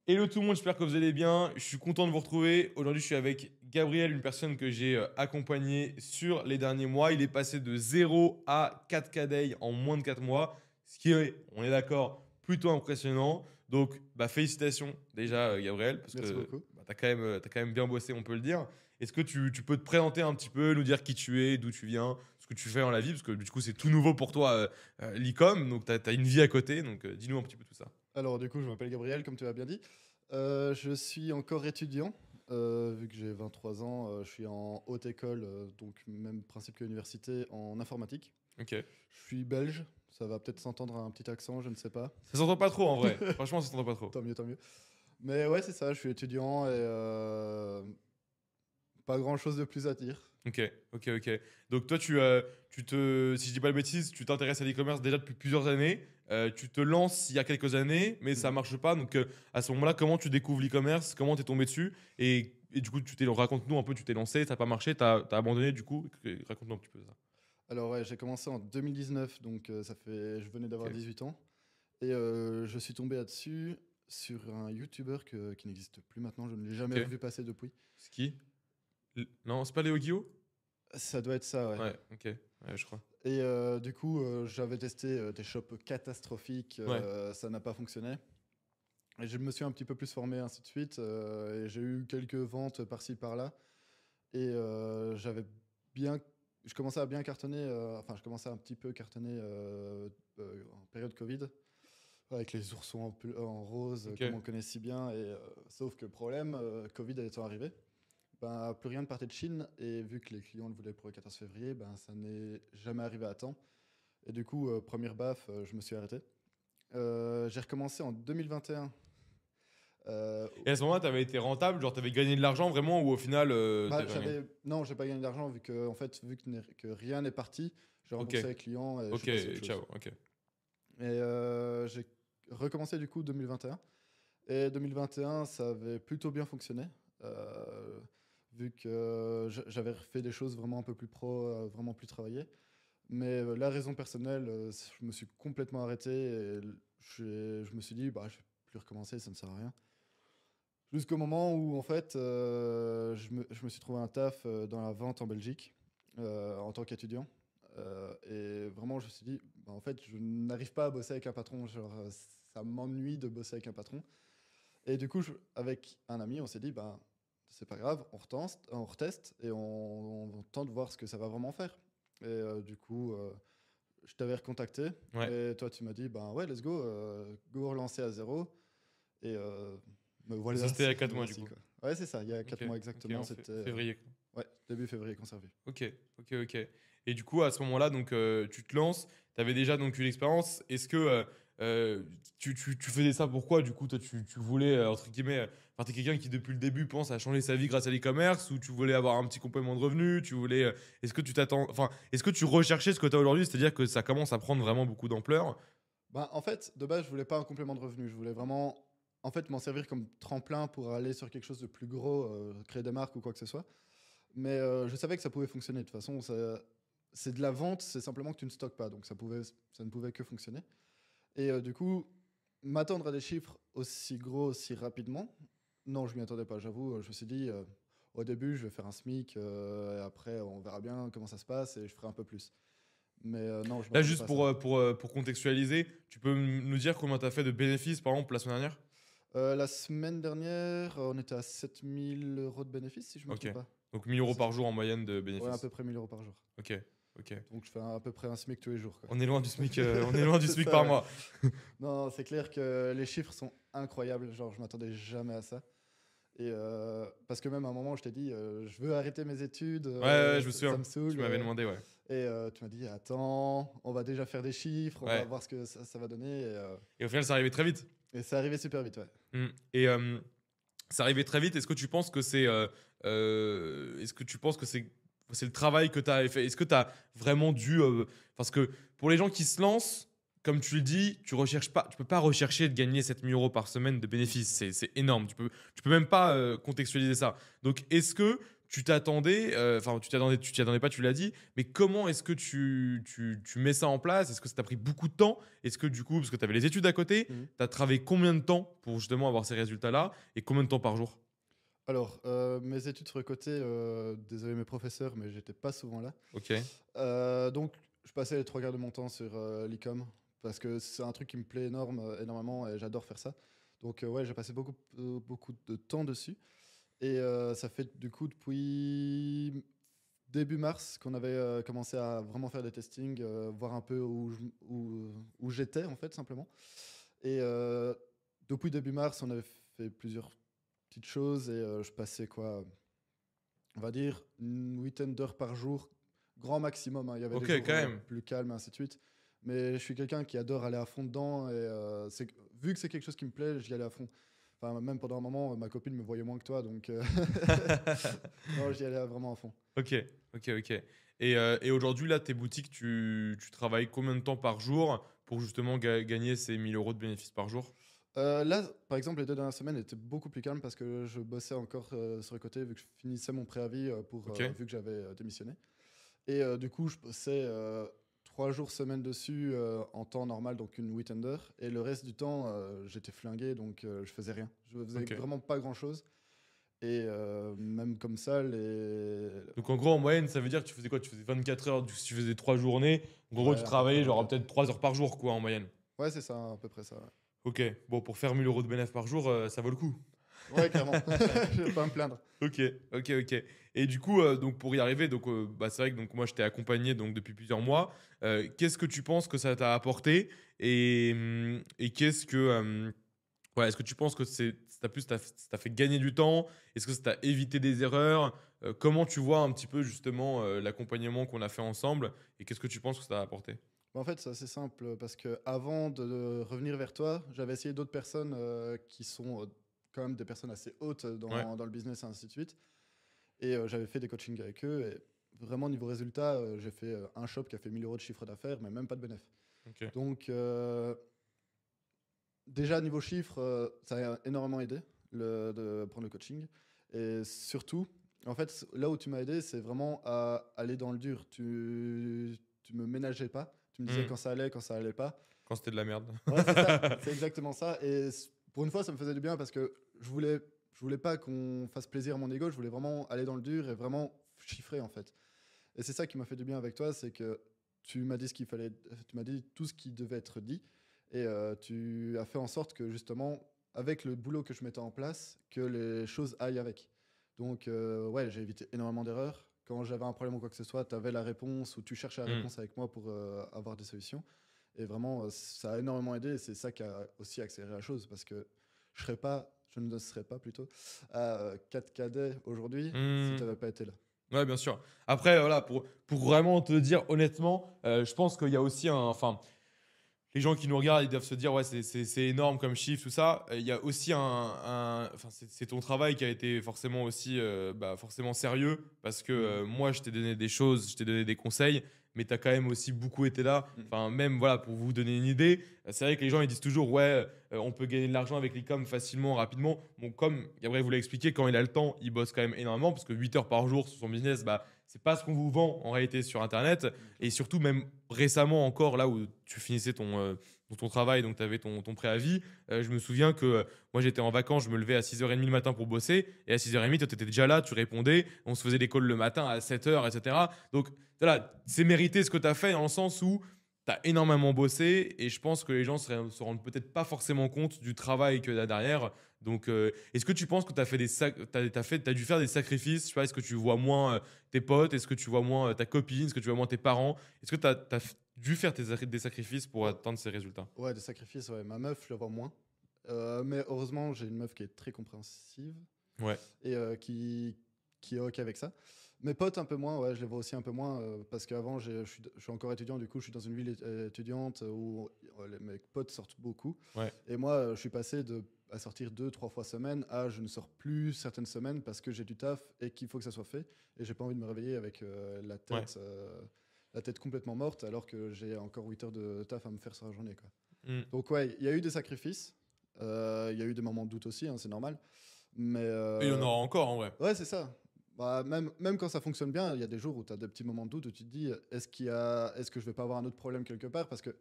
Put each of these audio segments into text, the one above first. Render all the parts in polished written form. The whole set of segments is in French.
Hello tout le monde, j'espère que vous allez bien. Je suis content de vous retrouver. Aujourd'hui, je suis avec Gabriel, une personne que j'ai accompagnée sur les derniers mois. Il est passé de 0 à 4K day en moins de 4 mois, ce qui est, on est d'accord, plutôt impressionnant. Donc, félicitations déjà, Gabriel, parce Merci que beaucoup. t'as quand même bien bossé, on peut le dire. Est-ce que tu peux te présenter un petit peu, nous dire qui tu es, d'où tu viens, ce que tu fais dans la vie, parce que du coup, c'est tout nouveau pour toi, l'e-com, donc tu as une vie à côté, donc dis-nous un petit peu tout ça. Alors, du coup, je m'appelle Gabriel, comme tu l'as bien dit. Je suis encore étudiant, vu que j'ai 23 ans. Je suis en haute école, donc même principe que l'université, en informatique. Ok. Je suis belge, ça va peut-être s'entendre un petit accent, je ne sais pas. Ça s'entend pas trop en vrai. Franchement, ça s'entend pas trop. Tant mieux, tant mieux. Mais ouais, c'est ça, je suis étudiant et pas grand-chose de plus à dire. Ok, ok. Donc toi, si je dis pas de bêtises, tu t'intéresses à l'e-commerce déjà depuis plusieurs années. Tu te lances il y a quelques années, mais ça Mhm. marche pas. Donc à ce moment-là, comment tu découvres l'e-commerce? Comment t'es tombé dessus? Et du coup, raconte-nous un peu, tu t'es lancé, ça n'a pas marché, t'as abandonné du coup. Raconte-nous un petit peu ça. Alors ouais, j'ai commencé en 2019, donc je venais d'avoir Ok. 18 ans. Et je suis tombé là-dessus sur un YouTuber qui n'existe plus maintenant, je ne l'ai jamais Ok. revu passer depuis. C'est qui? Non, c'est pas Léo Guillaume? Ça doit être ça, ouais. Ouais, ok. Ouais, je crois. Et du coup, j'avais testé des shops catastrophiques, Ouais. ça n'a pas fonctionné. Et je me suis un petit peu plus formé, ainsi de suite. Et j'ai eu quelques ventes par-ci, par-là. Et bien, je commençais à bien cartonner, enfin, je commençais à un petit peu cartonner en période Covid, avec les oursons en rose, Ok. comme on connaît si bien. Et, sauf que problème, Covid étant arrivé, ben, plus rien ne partait de Chine. Et vu que les clients le voulaient pour le 14 février, ben, ça n'est jamais arrivé à temps. Et du coup, première baffe, je me suis arrêté. J'ai recommencé en 2021. Euh, Et à ce moment-là, t'avais été rentable, genre t'avais gagné de l'argent vraiment, ou au final, bah, t'avais rien. non, j'ai pas gagné d'argent vu que, en fait, que rien n'est parti, j'ai Ok. remboursé les clients et je suis Ok, passé à autre chose. ciao. Ok. Et j'ai recommencé du coup 2021. Et 2021, ça avait plutôt bien fonctionné. euh, Vu que j'avais fait des choses vraiment un peu plus pro, vraiment plus travaillées. Mais la raison personnelle, je me suis complètement arrêté et je me suis dit, bah, je vais plus recommencer, ça ne sert à rien. Jusqu'au moment où, en fait, je me suis trouvé un taf dans la vente en Belgique en tant qu'étudiant. Et vraiment, je me suis dit, bah, en fait, je n'arrive pas à bosser avec un patron. Genre, ça m'ennuie de bosser avec un patron. Et du coup, avec un ami, on s'est dit, bah, c'est pas grave, on reteste et on tente de voir ce que ça va vraiment faire. Et du coup, je t'avais recontacté Ouais. et toi, tu m'as dit, bah ouais, let's go, go relancer à zéro. Et me Ça, voilà, c'était il y a me 4 mois du voici coup. quoi. Ouais, c'est ça, il y a Ok, 4 mois ok, exactement, en c'était février, quoi. ouais, début février qu'on s'est revu. Ok, ok. Et du coup, à ce moment-là, donc, tu te lances, tu avais déjà donc eu l'expérience. Est-ce que tu faisais ça pourquoi? Du coup, toi, tu voulais, entre guillemets, enfin, t'es quelqu'un qui, depuis le début, pense à changer sa vie grâce à l'e-commerce, ou tu voulais avoir un petit complément de revenu, tu voulais, est-ce que tu t'attends, enfin, est-ce que tu recherchais ce que tu as aujourd'hui, c'est-à-dire que ça commence à prendre vraiment beaucoup d'ampleur? Bah, en fait, de base, je voulais pas un complément de revenu, je voulais vraiment en fait m'en servir comme tremplin pour aller sur quelque chose de plus gros, créer des marques ou quoi que ce soit. Mais je savais que ça pouvait fonctionner. De toute façon, c'est de la vente, c'est simplement que tu ne stockes pas, donc ça ne pouvait que fonctionner. Et du coup, m'attendre à des chiffres aussi gros, aussi rapidement, non, je m'y attendais pas, j'avoue. Je me suis dit, au début, je vais faire un SMIC, et après, on verra bien comment ça se passe et je ferai un peu plus. Mais non, je Là, m'attendais pas juste à ça. pour contextualiser, tu peux nous dire combien tu as fait de bénéfices, par exemple, la semaine dernière? La semaine dernière, on était à 7 000 € de bénéfices, si je me Ok. trompe pas. Donc 1000 euros C'est par ça. jour en moyenne de Ouais, à bénéfices. peu près 1 000 € par jour. Ok, ok. Donc je fais à peu près un SMIC tous les jours, quoi. On est loin du SMIC, on est loin du C'est SMIC ça, par ouais. mois. Non, c'est clair que les chiffres sont incroyables. Genre, je m'attendais jamais à ça. Et parce que même à un moment, je t'ai dit, je veux arrêter mes études, Je me ça souviens. me saoule. Tu m'avais demandé, ouais. Et tu m'as dit, attends, on va déjà faire des chiffres, on va Ouais. voir ce que ça va donner. Et au final, ça arrivait très vite. Et c'est arrivé super vite, ouais. Mm. Et ça arrivait très vite. Est-ce que tu penses que est-ce que tu penses que c'est le travail que tu as fait? Est-ce que tu as vraiment dû, parce que pour les gens qui se lancent, comme tu le dis, tu peux pas rechercher de gagner 7 000 € par semaine de bénéfices. C'est énorme. Tu peux même pas contextualiser ça. Donc, est-ce que tu t'attendais, enfin, tu t'y attendais pas, tu l'as dit, mais comment est-ce que tu mets ça en place? Est-ce que ça t'a pris beaucoup de temps? Est-ce que du coup, parce que tu avais les études à côté, Mhm. tu as travaillé combien de temps pour justement avoir ces résultats-là et combien de temps par jour? Alors, mes études sur le côté, désolé mes professeurs, mais j'étais pas souvent là. Ok, Donc, je passais les trois quarts de mon temps sur l'e-com parce que c'est un truc qui me plaît énormément et j'adore faire ça. Donc, ouais, j'ai passé beaucoup de temps dessus. Et ça fait du coup depuis début mars qu'on avait commencé à vraiment faire des testings, voir un peu où j'étais en fait simplement. Et depuis début mars, on avait fait plusieurs petites choses et je passais quoi, on va dire une huitaine d'heures par jour, grand maximum, hein. Il y avait des ok, jours quand même. plus calmes, ainsi de suite. Mais je suis quelqu'un qui adore aller à fond dedans et vu que c'est quelque chose qui me plaît, j'y allais à fond. Enfin, même pendant un moment, ma copine me voyait moins que toi, donc non, j'y allais vraiment à fond. Ok, ok, ok. Et aujourd'hui, là, tes boutiques, tu travailles combien de temps par jour pour justement gagner ces 1 000 € de bénéfices par jour? Là, par exemple, les deux dernières semaines étaient beaucoup plus calmes parce que je bossais encore sur le côté vu que je finissais mon préavis Ok, vu que j'avais démissionné. Et du coup, je bossais 3 jours semaine dessus en temps normal, donc une weekend d'heures. Et le reste du temps, j'étais flingué, donc je faisais rien. Je faisais ok. vraiment pas grand-chose. Et même comme ça, Donc en gros, en moyenne, ça veut dire que tu faisais quoi? Tu faisais 24 heures, si tu faisais 3 journées. En gros, ouais, tu à peu près travaillais genre 24. peut-être 3 heures par jour, quoi, en moyenne. Ouais, c'est ça, à peu près ça. Ouais, Ok, bon, pour faire 1 000 € de bénéfices par jour, ça vaut le coup. ouais clairement. Je vais pas me plaindre. Ok, ok, ok. Et du coup, donc pour y arriver, donc bah, c'est vrai que donc moi je t'ai accompagné donc depuis plusieurs mois. Qu'est-ce que tu penses que ça t'a apporté et qu'est-ce que ouais, est-ce que tu penses que ça t'a fait gagner du temps? Est-ce que ça t'a évité des erreurs? Comment tu vois un petit peu justement l'accompagnement qu'on a fait ensemble et qu'est-ce que tu penses que ça t'a apporté? En fait, c'est assez simple parce que avant de revenir vers toi, j'avais essayé d'autres personnes qui sont quand même des personnes assez hautes Ouais, dans le business et ainsi de suite. Et j'avais fait des coachings avec eux. Et vraiment, niveau résultat, j'ai fait un shop qui a fait 1 000 € de chiffre d'affaires, mais même pas de bénéfice. ok. Donc, déjà, niveau chiffre, ça a énormément aidé de prendre le coaching. Et surtout, en fait, là où tu m'as aidé, c'est vraiment à aller dans le dur. Tu me ménageais pas. Tu me disais Hmm. quand ça allait pas. Quand c'était de la merde. Ouais, c'est ça, c'est exactement ça. Et pour une fois, ça me faisait du bien parce que je voulais pas qu'on fasse plaisir à mon ego. Je voulais vraiment aller dans le dur et vraiment chiffrer en fait. Et c'est ça qui m'a fait du bien avec toi, c'est que tu m'as dit ce qu'il fallait, tu m'as dit tout ce qui devait être dit, et tu as fait en sorte que justement, avec le boulot que je mettais en place, que les choses aillent avec. Donc ouais, j'ai évité énormément d'erreurs. Quand j'avais un problème ou quoi que ce soit, tu avais la réponse ou tu cherchais la Hmm. réponse avec moi pour avoir des solutions. Et vraiment, ça a énormément aidé et c'est ça qui a aussi accéléré la chose parce que je ne serais pas plutôt à 4 cadets aujourd'hui si Hmm. tu n'avais pas été là. Ouais, bien sûr. Après, voilà, pour vraiment te dire honnêtement, je pense qu'il y a aussi un. Enfin, les gens qui nous regardent, ils doivent se dire, ouais, c'est énorme comme chiffre, tout ça. Il y a aussi enfin, c'est ton travail qui a été forcément aussi bah, forcément sérieux parce que Mhm. moi, je t'ai donné des choses, je t'ai donné des conseils, mais tu as quand même aussi beaucoup été là. Mhm. Enfin, même, voilà, pour vous donner une idée, c'est vrai que les gens, ils disent toujours, ouais, on peut gagner de l'argent avec l'e-com facilement, rapidement. Bon, comme Gabriel vous l'a expliqué, quand il a le temps, il bosse quand même énormément parce que 8 heures par jour sur son business, bah, c'est pas ce qu'on vous vend en réalité sur Internet. Et surtout, même récemment encore, là où tu finissais ton travail, donc tu avais ton préavis, je me souviens que moi j'étais en vacances, je me levais à 6h30 le matin pour bosser, et à 6h30, toi tu étais déjà là, tu répondais, on se faisait des calls le matin à 7h, etc. Donc voilà, c'est mérité ce que tu as fait dans le sens où tu as énormément bossé, et je pense que les gens se rendent peut-être pas forcément compte du travail qu'il y a derrière. Donc, est-ce que tu penses que tu as fait t'as dû faire des sacrifices? Je sais pas, est-ce que tu vois moins tes potes? Est-ce que tu vois moins ta copine? Est-ce que tu vois moins tes parents? Est-ce que tu as dû faire des sacrifices pour Ouais, atteindre ces résultats? ouais, des sacrifices, ouais. Ma meuf, je la vois moins. Mais heureusement, j'ai une meuf qui est très compréhensive Ouais. et qui est OK avec ça. Mes potes, un peu moins, ouais, je les vois aussi un peu moins parce qu'avant, je suis encore étudiant, du coup, je suis dans une ville étudiante où mes potes sortent beaucoup. Ouais. Et moi, je suis passé à sortir 2, 3 fois semaine à je ne sors plus certaines semaines parce que j'ai du taf et qu'il faut que ça soit fait. Et j'ai pas envie de me réveiller avec Ouais. la tête complètement morte alors que j'ai encore 8 heures de taf à me faire sur la journée, quoi. Mm. Donc ouais, il y a eu des sacrifices. Il y a eu des moments de doute aussi, hein, c'est normal. Mais Et il y en aura encore, en vrai. ouais, c'est ça. Bah, même quand ça fonctionne bien, il y a des jours où tu as des petits moments de doute où tu te dis est-ce que je vais pas avoir un autre problème quelque part? Parce que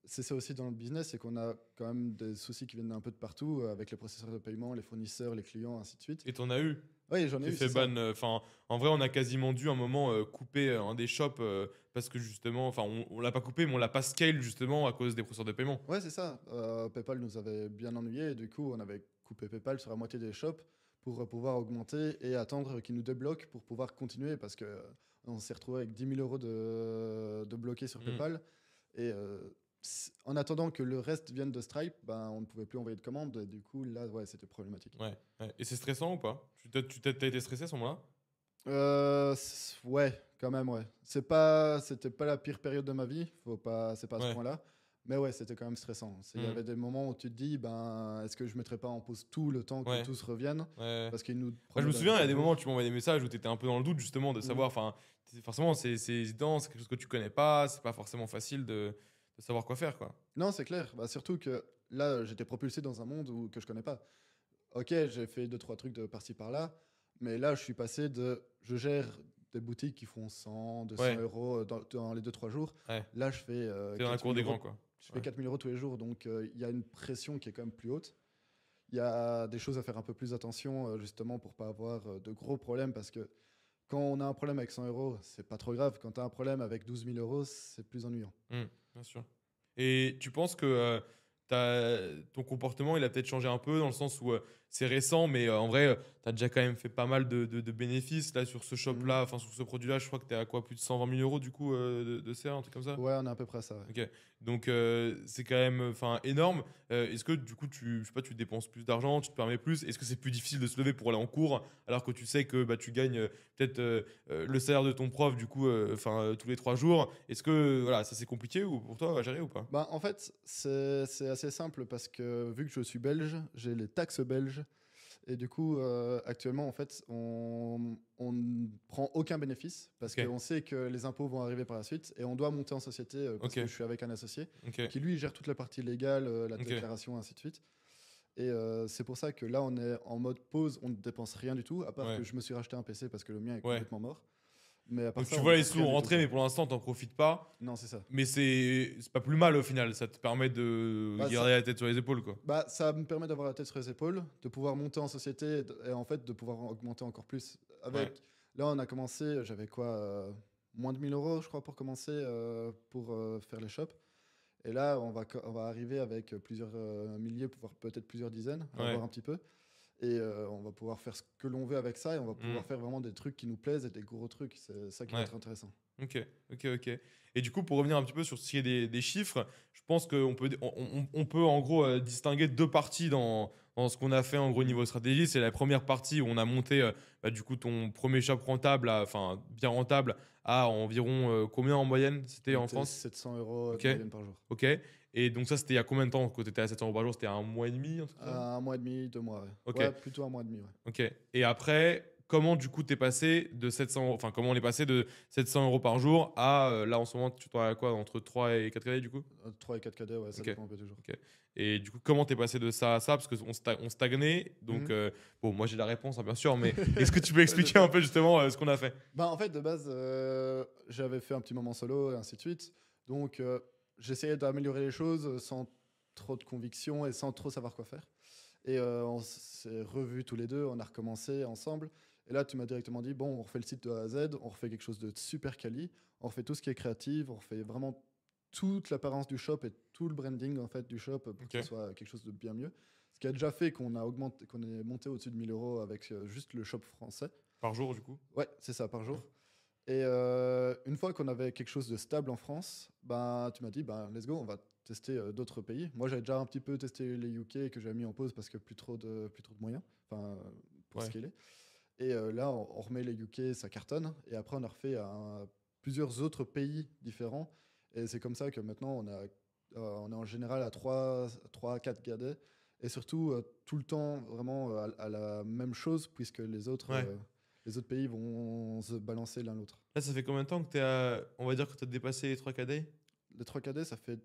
c'est ça aussi dans le business, c'est qu'on a quand même des soucis qui viennent un peu de partout avec les processeurs de paiement, les fournisseurs, les clients, ainsi de suite. Et t'en as eu. Oui, j'en ai T'es eu, fait c'est ça. ban. Enfin, en vrai, on a quasiment dû un moment couper un des shops parce que justement, enfin, on l'a pas coupé, mais on l'a pas scale justement à cause des processeurs de paiement. Ouais, c'est ça. PayPal nous avait bien ennuyés et du coup, on avait coupé PayPal sur la moitié des shops pour pouvoir augmenter et attendre qu'ils nous débloquent pour pouvoir continuer parce que on s'est retrouvé avec 10 000 euros de bloqués sur Mm. PayPal. Et en attendant que le reste vienne de Stripe, ben, on ne pouvait plus envoyer de commandes. Et du coup, là, ouais, c'était problématique. Ouais, ouais. Et c'est stressant ou pas? T'as été stressé à ce moment-là? Ouais, quand même, ouais. C'était pas la pire période de ma vie. C'est pas à ce Ouais. point-là. Mais ouais, c'était quand même stressant. Il y Mm. avait des moments où tu te dis, ben, est-ce que je mettrais pas en pause tout le temps que Ouais. tout se revienne? Ouais. Parce qu'ils nous Moi, je prenaient me souviens, il y a chaque des jour. moments où tu m'envoies des messages où tu étais un peu dans le doute, justement, de Mhm. savoir. Enfin, forcément, c'est hésitant, c'est quelque chose que tu connais pas, c'est pas forcément facile de savoir quoi faire, quoi. Non, c'est clair. Bah, surtout que là, j'étais propulsé dans un monde que je connais pas. Ok, j'ai fait deux, trois trucs de par-ci par-là, mais là, je suis passé de. Je gère des boutiques qui font 100, 200 Ouais, euros dans les deux, trois jours. ouais. Là, je fais T'es dans la 4 cour 000 des euros. grands, quoi. Je fais Ouais. 4 000 euros tous les jours, donc il y a une pression qui est quand même plus haute. Il y a des choses à faire un peu plus attention, justement, pour pas avoir de gros problèmes, parce que quand on a un problème avec 100 euros, c'est pas trop grave. Quand tu as un problème avec 12 000 euros, c'est plus ennuyant. Bien sûr. Et tu penses que ton comportement, il a peut-être changé un peu dans le sens où c'est récent, mais en vrai, tu as déjà quand même fait pas mal de bénéfices là sur ce Mhm. shop-là, enfin sur ce produit-là. Je crois que tu es à quoi, plus de 120 000 euros du coup de CA, un truc comme ça? Ouais, on est à peu près à ça. Ouais. Ok, donc c'est quand même enfin énorme. Est-ce que du coup je sais pas, tu dépenses plus d'argent, tu te permets plus? Est-ce que c'est plus difficile de se lever pour aller en cours alors que tu sais que bah, tu gagnes peut-être le salaire de ton prof du coup enfin tous les 3 jours? Est-ce que voilà, ça c'est compliqué ou pour toi à gérer ou pas? Bah, en fait, c'est assez simple parce que vu que je suis belge, j'ai les taxes belges. Et du coup, actuellement, en fait, on ne prend aucun bénéfice parce Ok, qu'on sait que les impôts vont arriver par la suite et on doit monter en société parce que ok, je suis avec un associé ok, qui, lui, gère toute la partie légale, la ok, déclaration, ainsi de suite. Et c'est pour ça que là, on est en mode pause, on ne dépense rien du tout, à part ouais, que je me suis racheté un PC parce que le mien est ouais. complètement mort. Mais à part Donc ça, tu on vois les dépense sous rien du tout, rentrer, quoi. mais pour l'instant t'en profites pas. Non, c'est ça. Mais c'est pas plus mal au final, ça te permet de Bah, garder la tête sur les épaules quoi. Bah, ça me permet d'avoir la tête sur les épaules, de pouvoir monter en société et en fait de pouvoir augmenter encore plus. Ouais, Là, on a commencé, j'avais quoi, moins de 1 000 euros, je crois, pour commencer, pour faire les shops. Et là, on va arriver avec plusieurs milliers, voire peut-être plusieurs dizaines, à ouais. voir un petit peu. Et on va pouvoir faire ce que l'on veut avec ça et on va pouvoir Hmm, faire vraiment des trucs qui nous plaisent et des gros trucs. C'est ça qui va ouais. être intéressant. Ok, ok, ok. Et du coup, pour revenir un petit peu sur ce qui est des chiffres, je pense qu'on peut, on peut en gros distinguer deux parties dans ce qu'on a fait en gros Mhm. niveau stratégie. C'est la première partie où on a monté bah, du coup ton premier shop rentable, enfin bien rentable, à environ combien en moyenne c'était On en était France? 700 euros Ok, de moyenne par jour. ok. Et donc ça, c'était il y a combien de temps que tu étais à 700 euros par jour? C'était un mois et demi, un truc comme ça? Un mois et demi, 2 mois, ouais. Ok, Ouais, plutôt un mois et demi, ouais. ok. Et après, comment du coup t'es passé de 700 euros, enfin comment on est passé de 700 euros par jour à là en ce moment tu travailles à quoi entre 3 et 4 cadets du coup? 3 et 4 cadets, ouais, ça Ok, dépend un peu toujours. ok. Et du coup comment t'es passé de ça à ça parce qu'on on stagnait donc Mhm. bon moi j'ai la réponse hein, bien sûr mais est-ce que tu peux Ouais, je expliquer sais. un peu justement ce qu'on a fait? Bah, en fait, de base, j'avais fait un petit moment solo et ainsi de suite. Donc, j'essayais d'améliorer les choses sans trop de conviction et sans trop savoir quoi faire. Et on s'est revus tous les deux, on a recommencé ensemble. Et là, tu m'as directement dit, bon, on refait le site de A à Z, on refait quelque chose de super quali, on refait tout ce qui est créatif, on refait vraiment toute l'apparence du shop et tout le branding en fait du shop pour que ce Ok, soit quelque chose de bien mieux. Ce qui a déjà fait qu'on a augmenté, qu'on est monté au-dessus de 1 000 euros avec juste le shop français. par jour du coup? Ouais, c'est ça, par Ok, jour. Et une fois qu'on avait quelque chose de stable en France, ben, tu m'as dit, ben, let's go, on va tester d'autres pays. Moi, j'avais déjà un petit peu testé les UK que j'avais mis en pause parce que plus trop de moyens, enfin, pour ouais, scaler. Et là, on remet les UK, ça cartonne. Et après, on a refait à plusieurs autres pays différents. Et c'est comme ça que maintenant, on est en général à 3 à 4 gadets. Et surtout, tout le temps, vraiment à la même chose, puisque les autres, ouais. Les autres pays vont se balancer l'un l'autre. Là, ça fait combien de temps que on va dire que tu as dépassé les 3 KD? Les 3 KD, ça fait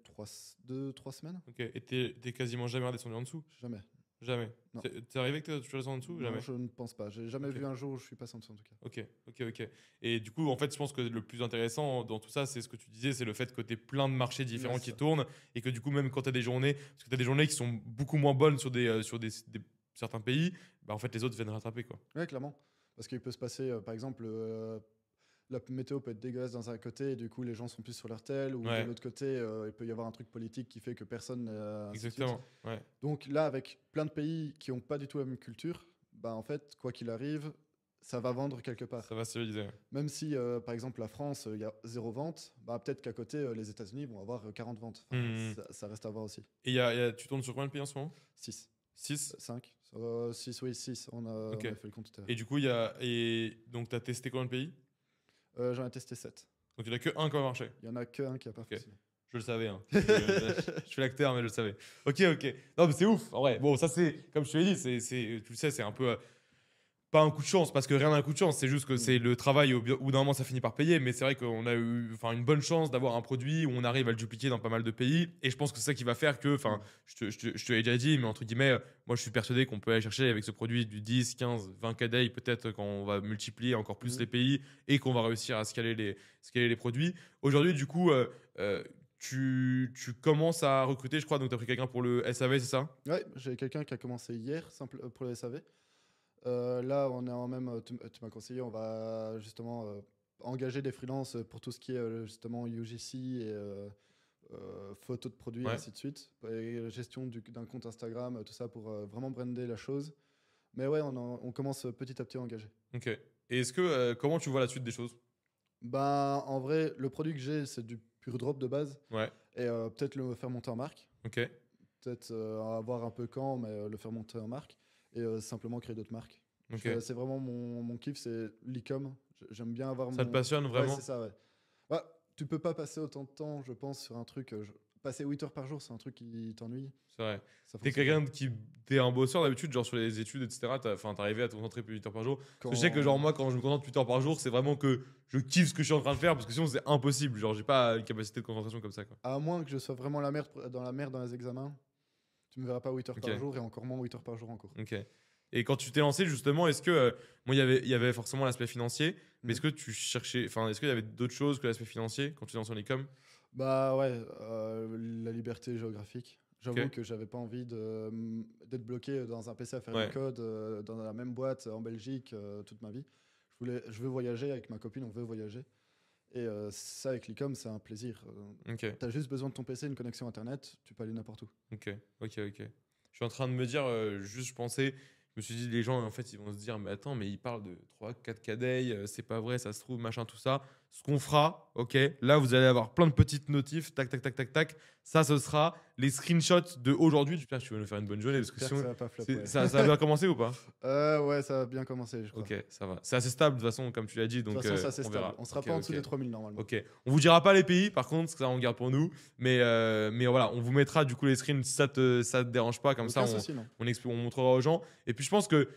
2-3 semaines. Ok, et t'es quasiment jamais redescendu en dessous? Jamais. Jamais. Non. T'es arrivé que tu redescendu en dessous? Non, Jamais. je ne pense pas. J'ai jamais Ok. vu un jour où je suis passé en dessous en tout cas. Ok. Et du coup, en fait, je pense que le plus intéressant dans tout ça, c'est ce que tu disais, c'est le fait que tu plein de marchés différents Ouais, qui ça. tournent et que du coup, même quand tu as des journées, parce que tu as des journées qui sont beaucoup moins bonnes sur certains pays, bah, en fait, les autres viennent rattraper, quoi. Ouais, clairement. Parce qu'il peut se passer, par exemple, la météo peut être dégueulasse dans un côté et du coup les gens sont plus sur leur tel, ou de Ouais, l'autre côté, il peut y avoir un truc politique qui fait que personne. Ainsi de suite. exactement. Ouais. Donc là, avec plein de pays qui n'ont pas du tout la même culture, bah, en fait, quoi qu'il arrive, ça va vendre quelque part. Ça va se stabiliser. Même si, par exemple, la France, il y a 0 vente, bah, peut-être qu'à côté, les États-Unis vont avoir 40 ventes. Enfin, Mhm. ça reste à voir aussi. Et tu tournes sur combien de pays en ce moment? 6. 6. 5. 6, oui, 6. On Ok. a fait le compte tout à l'heure. Et du coup, donc, tu as testé combien de pays? J'en ai testé 7. Donc, il n'y en a que un qui a marché. Il y en a que un qui a pas Ok. fonctionné. Je le savais, hein. Je suis l'acteur, mais je le savais. Ok. Non, mais c'est ouf, en vrai. Bon, ça, c'est, comme je te l'ai dit, tu le sais, c'est un peu. Pas un coup de chance, parce que rien n'a un coup de chance. C'est juste que c'est le travail, au bout d'un moment, ça finit par payer. Mais c'est vrai qu'on a eu une bonne chance d'avoir un produit où on arrive à le dupliquer dans pas mal de pays. Et je pense que c'est ça qui va faire que, je te l'ai déjà dit, mais entre guillemets, moi, je suis persuadé qu'on peut aller chercher avec ce produit du 10, 15, 20 KDI, peut-être quand on va multiplier encore plus Mhm. les pays et qu'on va réussir à scaler les produits. Aujourd'hui, du coup, tu commences à recruter, je crois. Donc, tu as pris quelqu'un pour le SAV, c'est ça? Ouais, j'ai quelqu'un qui a commencé hier pour le SAV. Là, on est en même. Tu m'as conseillé, on va justement engager des freelances pour tout ce qui est justement UGC et photos de produits, et Ouais. ainsi de suite. Et gestion d'un compte Instagram, tout ça pour vraiment brander la chose. Mais ouais, on commence petit à petit à engager. Ok. Et comment tu vois la suite des choses? Ben, en vrai, le produit que j'ai, c'est du pur drop de base. Ouais. Et peut-être le faire monter en marque. Ok. Peut-être avoir un peu quand, mais le faire monter en marque. Et simplement créer d'autres marques. Ok. C'est vraiment mon kiff, c'est l'e-com. J'aime bien avoir Ça te mon. passionne Ouais, vraiment? c'est ça, ouais. Ouais, tu peux pas passer autant de temps, je pense, sur un truc. Passer 8 heures par jour, c'est un truc qui t'ennuie. C'est vrai. Ça T'es fonctionne quelqu'un qui. T'es un bosseur d'habitude, genre sur les études, etc. T'arrivais à te concentrer plus de 8 heures par jour. Parce que je sais que, genre, quand... moi, quand je me concentre 8 heures par jour, c'est vraiment que je kiffe ce que je suis en train de faire parce que sinon, c'est impossible. Genre, j'ai pas une capacité de concentration comme ça, quoi. À moins que je sois vraiment dans la merde dans les examens, tu me verras pas 8 heures Ok. par jour et encore moins 8 heures par jour en cours. Ok. Et quand tu t'es lancé, justement, est-ce que. Bon, il y avait forcément l'aspect financier, mais est-ce que tu cherchais. Enfin, est-ce qu'il y avait d'autres choses que l'aspect financier quand tu te lances en e-com? Bah ouais, la liberté géographique. J'avoue Ok. que j'avais pas envie d'être bloqué dans un PC à faire Ouais. du code dans la même boîte en Belgique toute ma vie. Je veux voyager avec ma copine, on veut voyager. Et ça, avec l'e-com, c'est un plaisir. Ok. T'as juste besoin de ton PC, une connexion internet, tu peux aller n'importe où. Ok. Je suis en train de me dire, juste, je pensais. Je me suis dit, les gens, en fait, ils vont se dire, mais attends, mais il parle de 3, 4 KDI, c'est pas vrai, ça se trouve, machin, tout ça. Ce qu'on fera, ok, là, vous allez avoir plein de petites notifs, tac, tac, tac, tac, tac. Ça, ce sera les screenshots de aujourd'hui. J'espère que tu vas nous faire une bonne journée, parce que J'espère que sinon, ça va pas flop, ouais. ça a bien commencé ou pas? Ouais, ça va bien commencer, je crois. Ok, ça va. C'est assez stable, de toute façon, comme tu l'as dit, De toute donc façon, ça, c'est on stable. verra. On sera Ok, pas en dessous ok. des 3000 normalement. Ok. On vous dira pas les pays, par contre, ça on garde pour nous. Mais voilà, on vous mettra du coup les screens si ça te dérange pas. Comme ça, Aucun souci, non. on montrera aux gens. Et puis je pense que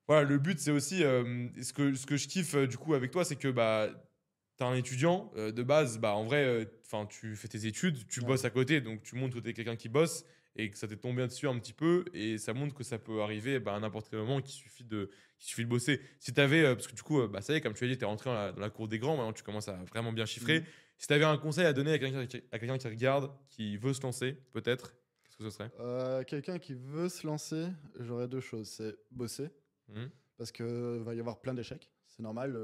voilà, le but c'est aussi ce que je kiffe du coup avec toi, c'est que bah t'es un étudiant de base. Bah en vrai, enfin tu fais tes études, tu Ouais. bosses à côté, donc tu montres que t'es quelqu'un qui bosse et que ça t'est tombé dessus un petit peu et ça montre que ça peut arriver bah, à n'importe quel moment, qu'il suffit de bosser. Si tu avais, parce que du coup, bah, ça y est, comme tu as dit, tu es rentré dans la cour des grands, maintenant tu commences à vraiment bien chiffrer. Mhm. Si tu avais un conseil à donner à quelqu'un qui regarde, qui veut se lancer, peut-être, qu'est-ce que ce serait? Quelqu'un qui veut se lancer, j'aurais deux choses. C'est bosser, Mhm. parce que va y avoir plein d'échecs. C'est normal.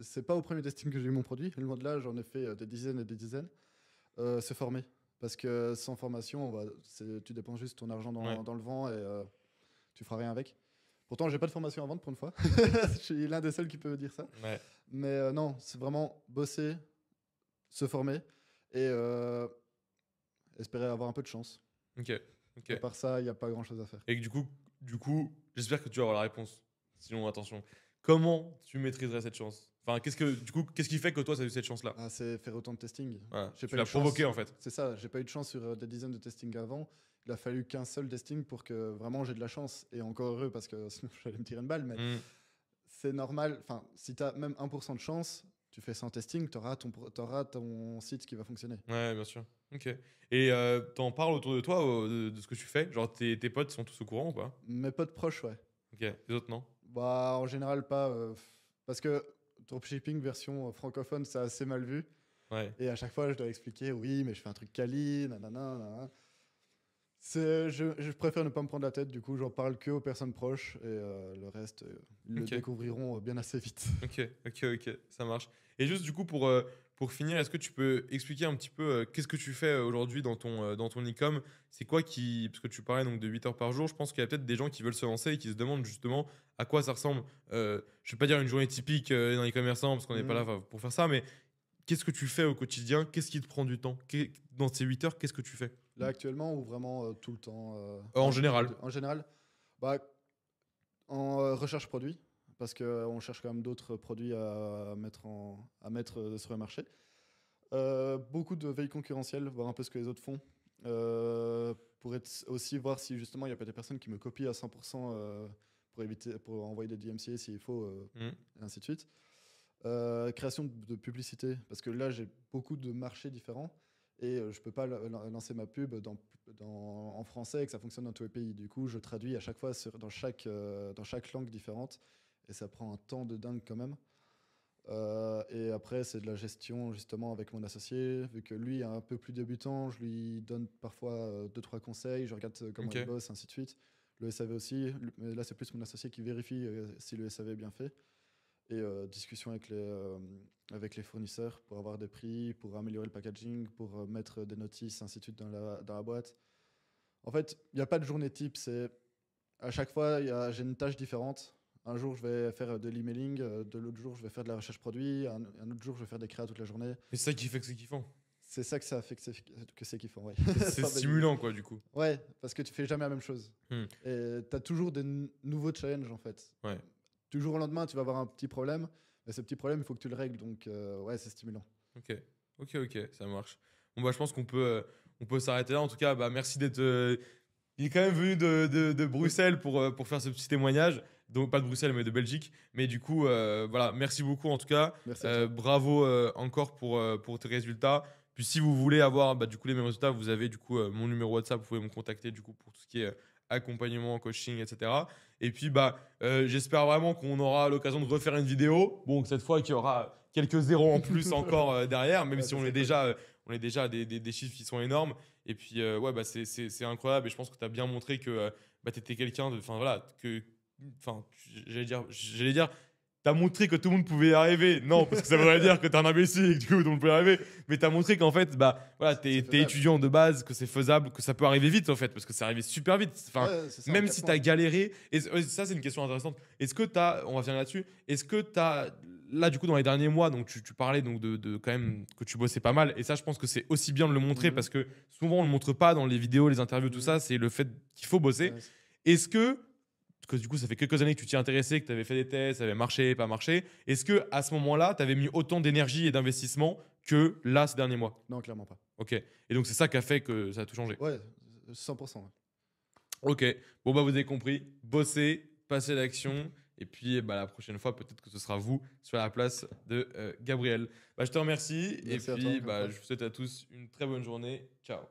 C'est pas au premier testing que j'ai eu mon produit. Loin de là, j'en ai fait des dizaines et des dizaines. Se former. Parce que sans formation, tu dépenses juste ton argent Ouais. dans le vent et tu feras rien avec. Pourtant, j'ai pas de formation à vendre pour une fois. Je suis l'un des seuls qui peut dire ça. Ouais. Mais non, c'est vraiment bosser, se former et espérer avoir un peu de chance. Ok. Ok. À part ça, il n'y a pas grand-chose à faire. Et que du coup, j'espère que tu auras la réponse. Sinon, attention. Comment tu maîtriserais cette chance? Enfin, qu'est-ce qui fait que toi, tu as eu cette chance-là? Ah, c'est faire autant de testing. Voilà. J'ai Tu pas eu l'as de chance. provoqué, en fait. C'est ça, j'ai pas eu de chance sur des dizaines de testings avant. Il a fallu qu'un seul testing pour que vraiment j'ai de la chance. Et encore heureux parce que sinon j'allais me tirer une balle. Mais Mhm. c'est normal. Enfin, si tu as même 1% de chance, tu fais sans testing, tu auras ton site qui va fonctionner. Ouais, bien sûr. Ok. Et t'en parles autour de toi de ce que tu fais? Genre, tes potes sont tous au courant ou pas? Mes potes proches, ouais. Ok. Les autres, non? Bah, en général, pas. Parce que dropshipping version francophone, c'est assez mal vu. Ouais. Et à chaque fois, je dois expliquer, oui, mais je fais un truc quali, nanana, nanana. Je préfère ne pas me prendre la tête, du coup, j'en parle que aux personnes proches et le reste, ils le Ok. découvriront bien assez vite. Ok, ça marche. Et juste du coup, pour finir, est-ce que tu peux expliquer un petit peu qu'est-ce que tu fais aujourd'hui dans ton e-com? C'est quoi qui... Parce que tu parlais donc de 8 heures par jour, je pense qu'il y a peut-être des gens qui veulent se lancer et qui se demandent justement à quoi ça ressemble. Je vais pas dire une journée typique d'un e-commerçant parce qu'on n'est pas là pour faire ça, mais qu'est-ce que tu fais au quotidien? Qu'est-ce qui te prend du temps? Dans ces 8 heures, qu'est-ce que tu fais? Là, actuellement, ou vraiment tout le temps En général. En général, bah, en recherche produit, parce qu'on cherche quand même d'autres produits à mettre sur le marché. Beaucoup de veille concurrentielle, voir un peu ce que les autres font. Pour aussi voir si justement il n'y a pas des personnes qui me copient à 100% pour envoyer des DMCA s'il faut, Mhm. et ainsi de suite. Création de publicité, parce que là j'ai beaucoup de marchés différents et je peux pas lancer ma pub en français et que ça fonctionne dans tous les pays. Du coup, je traduis à chaque fois dans chaque langue différente et ça prend un temps de dingue quand même. Et après, c'est de la gestion justement avec mon associé. Vu que lui est un peu plus débutant, je lui donne parfois 2-3 conseils. Je regarde comment Ok. il bosse, ainsi de suite. Le SAV aussi. Mais là, c'est plus mon associé qui vérifie si le SAV est bien fait. Et discussion avec les fournisseurs pour avoir des prix, pour améliorer le packaging, pour mettre des notices, ainsi de suite dans la boîte. En fait, il n'y a pas de journée type. C'est à chaque fois, j'ai une tâche différente. Un jour, je vais faire de l'emailing, de l'autre jour, je vais faire de la recherche produit, un autre jour, je vais faire des créas toute la journée. Et c'est ça qui fait que c'est kiffant. C'est ça que ça fait que c'est kiffant, ouais. C'est Sans blaguer. stimulant, quoi, du coup. Ouais, parce que tu fais jamais la même chose. Hmm. Et tu as toujours des nouveaux challenges, en fait. Ouais. Du jour au lendemain, tu vas avoir un petit problème, mais ce petit problème, il faut que tu le règles, donc ouais, c'est stimulant. Ok, ça marche. Bon, bah, je pense on peut s'arrêter là. En tout cas, bah, merci d'être. Il est quand même venu de Bruxelles pour faire ce petit témoignage. Donc, pas de Bruxelles, mais de Belgique. Mais du coup, voilà, merci beaucoup en tout cas. Merci à toi. Bravo encore pour tes résultats. Puis si vous voulez avoir bah, du coup, les mêmes résultats, vous avez du coup mon numéro WhatsApp. Vous pouvez me contacter du coup pour tout ce qui est accompagnement, coaching, etc. Et puis, bah, j'espère vraiment qu'on aura l'occasion de refaire une vidéo. Bon, cette fois, qu'il y aura quelques zéros en plus encore derrière, même Ouais, si ça on serait est cool. déjà, on est déjà à des chiffres qui sont énormes. Et puis, ouais, bah, c'est incroyable. Et je pense que tu as bien montré que bah, tu étais quelqu'un de. Enfin, voilà. Enfin, j'allais dire. Tu as montré que tout le monde pouvait y arriver. Non, parce que ça voudrait dire que tu es un imbécile et que du coup, tout le monde peut y arriver. Mais tu as montré qu'en fait, bah, voilà, tu C'est es faisable. étudiant de base, que c'est faisable, que ça peut arriver vite, en fait, parce que ça arrive super vite. Enfin, Ouais, c'est ça, en même 4 si tu mois. as galéré. Et ça, c'est une question intéressante. Est-ce que tu as. On va finir là-dessus. Est-ce que tu as. Là, du coup, dans les derniers mois, donc tu parlais donc de quand même que tu bossais pas mal. Et ça, je pense que c'est aussi bien de le montrer Mhm. parce que souvent, on le montre pas dans les vidéos, les interviews, tout Mhm. ça. C'est le fait qu'il faut bosser. Ouais, Est-ce que, parce que du coup, ça fait quelques années que tu t'y intéressais, que tu avais fait des tests, ça avait marché, pas marché. Est-ce que à ce moment-là, tu avais mis autant d'énergie et d'investissement que là, ces derniers mois? non, clairement pas. Ok. Et donc, c'est ça qui a fait que ça a tout changé. Ouais, 100%. Ouais. Ok. Bon, bah, vous avez compris. Bossez, passez à l'action. Et puis, bah, la prochaine fois, peut-être que ce sera vous sur la place de Gabriel. Bah, je te remercie. Merci Et à toi, puis, encore une bah, fois. je vous souhaite à tous une très bonne journée. Ciao.